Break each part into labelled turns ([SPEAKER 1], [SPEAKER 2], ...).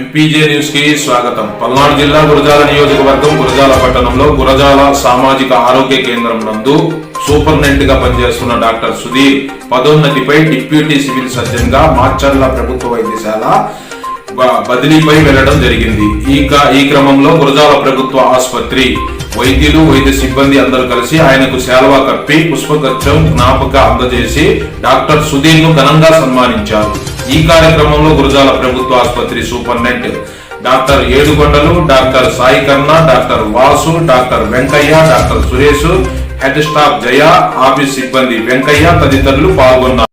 [SPEAKER 1] MPJ news కి స్వాగతం. పల్నాడు జిల్లా గురజాల నియోజకవర్గం గురజాల పట్టణంలో గురజాల సామాజిక ఆరోగ్య కేంద్రం నందు సూపరింటెండెంట్ గా పనిచేస్తున్న డాక్టర్ సుధీర్ పదోన్నతిపై డిప్యూటీ సివిల్ సర్జన్ గా మార్చర్ల ప్రభుత్వ వైద్యశాల బదిలీపై వెళ్లడం జరిగింది. ఈ క్రమంలో గురజాల ప్రభుత్వ ఆసుపత్రి వైద్యులు వైద్య సిబ్బంది అందరూ కలిసి ఆయనకు శాలువా కప్పి పుష్పగుచ్చం జ్ఞాపక అందజేసి డాక్టర్ సుధీర్ ను ఘనంగా సన్మానించారు. ఈ కార్యక్రమంలో గురజాల ప్రభుత్వ ఆసుపత్రి superintendent doctor Yedukondalu, doctor Sai Karna, doctor Vasu, doctor Venkaiah, doctor Suresh, head staff Jaya, office సిబ్బంది వెంకయ్య తదితరులు పాల్గొన్నారు.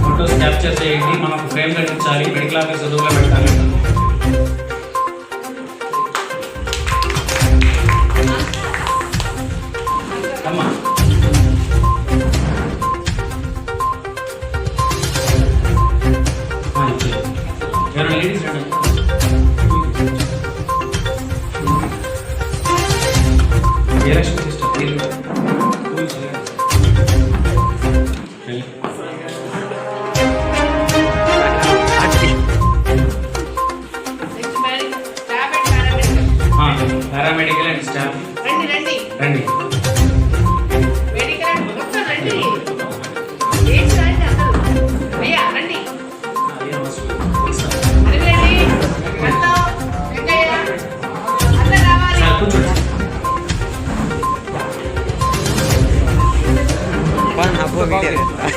[SPEAKER 2] ఫోటోస్ క్యాప్చర్ చేయండి, మనకు ఫ్రేమ్ కట్టించాలి, మెడికల్ ఆఫీస్ ఎదురుగా పెట్టాలి. లేడీస్ పారామెడికల్ అండ్ స్టాఫ్ రండి.
[SPEAKER 3] Pan, apa video?